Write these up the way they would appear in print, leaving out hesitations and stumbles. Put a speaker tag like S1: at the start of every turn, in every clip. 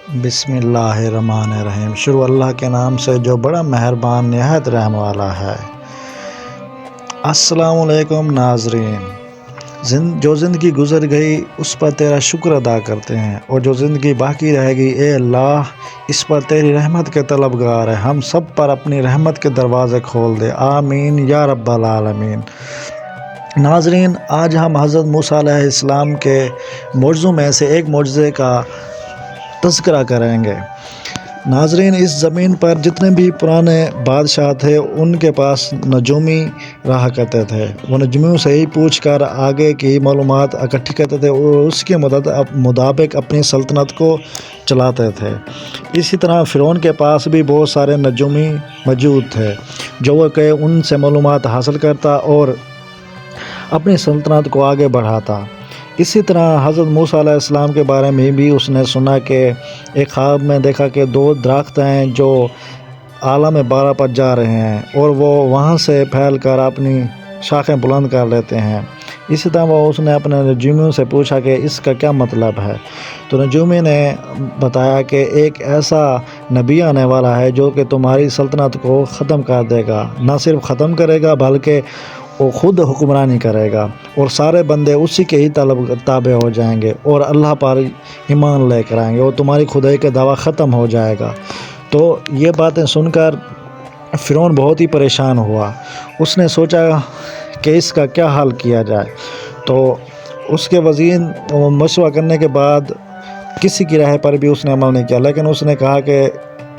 S1: بسم اللہ الرحمن الرحیم۔ شروع اللہ کے نام سے جو بڑا مہربان نہایت رحم والا ہے۔ السلام علیکم ناظرین۔ جو زندگی گزر گئی اس پر تیرا شکر ادا کرتے ہیں، اور جو زندگی باقی رہے گی اے اللہ اس پر تیری رحمت کے طلبگار ہیں۔ ہم سب پر اپنی رحمت کے دروازے کھول دے، آمین یا رب العالمین۔ ناظرین، آج ہم حضرت موسیٰ علیہ السلام کے معجزوں میں سے ایک معجزے کا تذکرہ کریں گے۔ ناظرین، اس زمین پر جتنے بھی پرانے بادشاہ تھے ان کے پاس نجومی رہا کرتے تھے۔ وہ نجومیوں سے ہی پوچھ کر آگے کی معلومات اکٹھی کرتے تھے اور اس کے مطابق اپنی سلطنت کو چلاتے تھے۔ اسی طرح فرعون کے پاس بھی بہت سارے نجومی موجود تھے جو وہ کہ ان سے معلومات حاصل کرتا اور اپنی سلطنت کو آگے بڑھاتا۔ اسی طرح حضرت موسیٰ علیہ السلام کے بارے میں بھی اس نے سنا کہ ایک خواب میں دیکھا کہ دو درخت ہیں جو عالم بارہ پر جا رہے ہیں اور وہ وہاں سے پھیل کر اپنی شاخیں بلند کر لیتے ہیں۔ اسی طرح اس نے اپنے نجومیوں سے پوچھا کہ اس کا کیا مطلب ہے، تو نجومی نے بتایا کہ ایک ایسا نبی آنے والا ہے جو کہ تمہاری سلطنت کو ختم کر دے گا، نہ صرف ختم کرے گا بلکہ وہ خود حکمرانی کرے گا اور سارے بندے اسی کے ہی تابع ہو جائیں گے اور اللہ پر ایمان لے کر آئیں گے اور تمہاری خدائی کا دعویٰ ختم ہو جائے گا۔ تو یہ باتیں سن کر فرعون بہت ہی پریشان ہوا۔ اس نے سوچا کہ اس کا کیا حل کیا جائے، تو اس کے وزیر مشورہ کرنے کے بعد کسی کی رائے پر بھی اس نے عمل نہیں کیا، لیکن اس نے کہا کہ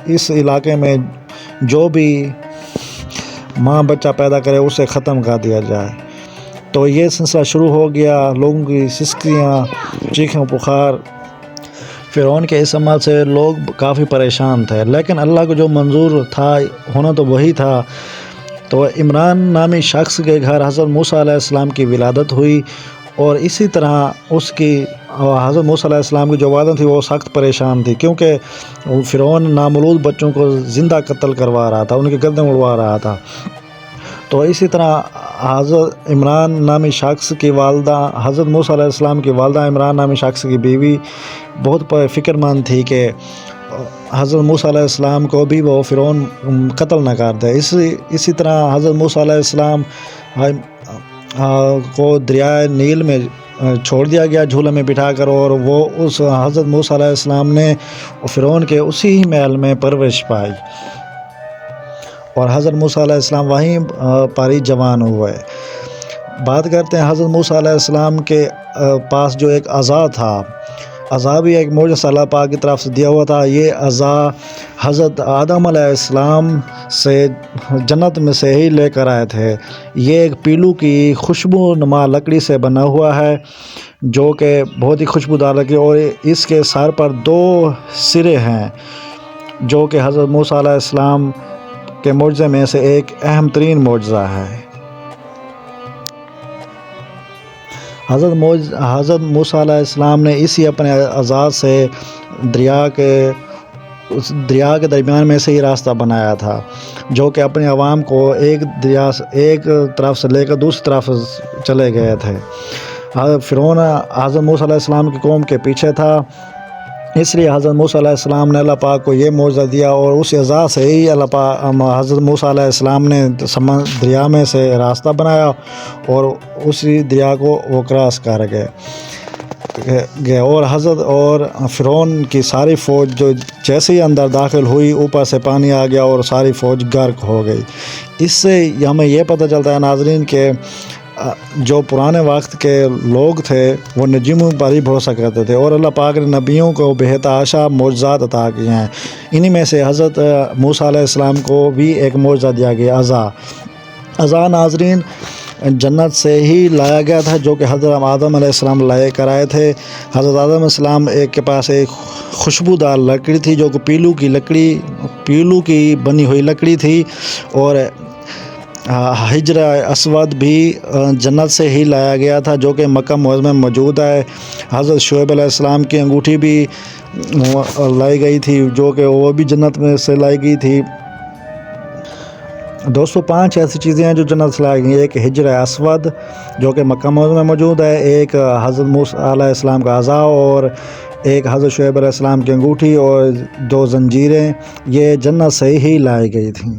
S1: اس علاقے میں جو بھی ماں بچہ پیدا کرے اسے ختم کر دیا جائے۔ تو یہ سلسلہ شروع ہو گیا، لوگوں کی سسکیاں، چیخیں پکار۔ فرعون کے اس عمل سے لوگ کافی پریشان تھے، لیکن اللہ کو جو منظور تھا ہونا تو وہی تھا۔ تو عمران نامی شخص کے گھر حضرت موسیٰ علیہ السلام کی ولادت ہوئی، اور اسی طرح حضرت موسیٰ علیہ السلام کی جو والدہ تھی وہ سخت پریشان تھی، کیونکہ فرعون نامولود بچوں کو زندہ قتل کروا رہا تھا، ان کی گردن اڑوا رہا تھا۔ تو اسی طرح حضرت عمران نامی شخص کی والدہ، حضرت موسیٰ علیہ السلام کی والدہ عمران نامی شخص کی بیوی بہت فکر مند تھی کہ حضرت موسیٰ علیہ السلام کو بھی وہ فرعون قتل نہ کر دے۔ اسی طرح حضرت موسیٰ علیہ السلام کو دریائے نیل میں چھوڑ دیا گیا جھولے میں بٹھا کر، اور وہ اس حضرت موسیٰ علیہ السلام نے فرعون کے اسی محل میں پرورش پائی، اور حضرت موسیٰ علیہ السلام وہیں پر ہی جوان ہوئے۔ بات کرتے ہیں حضرت موسیٰ علیہ السلام کے پاس جو ایک عصا تھا، عصا بھی ایک معجزہ اللہ پاک کی طرف سے دیا ہوا تھا۔ یہ عصا حضرت آدم علیہ السلام سے جنت میں سے ہی لے کر آئے تھے۔ یہ ایک پیلو کی خوشبو نما لکڑی سے بنا ہوا ہے جو کہ بہت ہی خوشبودار لکڑی، اور اس کے سر پر دو سرے ہیں جو کہ حضرت موسیٰ علیہ السلام کے معجزے میں سے ایک اہم ترین معجزہ ہے۔ حضرت موسیٰ علیہ السلام نے اسی اپنے عصا سے دریا کے درمیان میں سے ہی راستہ بنایا تھا، جو کہ اپنے عوام کو ایک طرف سے لے کر دوسری طرف چلے گئے تھے۔ فرعون حضرت موسیٰ علیہ السلام کی قوم کے پیچھے تھا، اس لیے حضرت موسیٰ علیہ السلام نے اللہ پاک کو یہ معجزہ دیا، اور اس عصا سے ہی حضرت موسیٰ علیہ السلام نے دریا میں سے راستہ بنایا اور اسی دریا کو وہ کراس کر گئے، اور فرعون کی ساری فوج جو جیسے ہی اندر داخل ہوئی اوپر سے پانی آ گیا اور ساری فوج غرق ہو گئی۔ اس سے ہمیں یہ پتہ چلتا ہے ناظرین کہ جو پرانے وقت کے لوگ تھے وہ نجومیوں پر ہی بھروسہ کرتے تھے، اور اللہ پاک نے نبیوں کو بے تحاشا معجزات عطا کیے ہیں۔ انہی میں سے حضرت موسیٰ علیہ السلام کو بھی ایک معجزہ دیا گیا، عصا ناظرین جنت سے ہی لایا گیا تھا، جو کہ حضرت آدم علیہ السلام لائے کر آئے تھے۔ حضرت آدم علیہ السلام کے پاس ایک خوشبودار لکڑی تھی جو کہ پیلو کی بنی ہوئی لکڑی تھی، اور حجر اسود بھی جنت سے ہی لایا گیا تھا جو کہ مکہ معظمہ میں موجود ہے۔ حضرت شعیب علیہ السلام کی انگوٹھی بھی لائی گئی تھی جو کہ وہ بھی جنت میں سے لائی گئی تھی۔ دوستو، 5 ایسی چیزیں ہیں جو جنت سے لائی گئی ہیں۔ ایک حجر اسود جو کہ مکہ معظمہ میں موجود ہے، ایک حضرت موسیٰ علیہ السلام کا عصا، اور ایک حضرت شعیب علیہ السلام کی انگوٹھی اور 2 زنجیریں یہ جنت سے ہی لائی گئی تھیں۔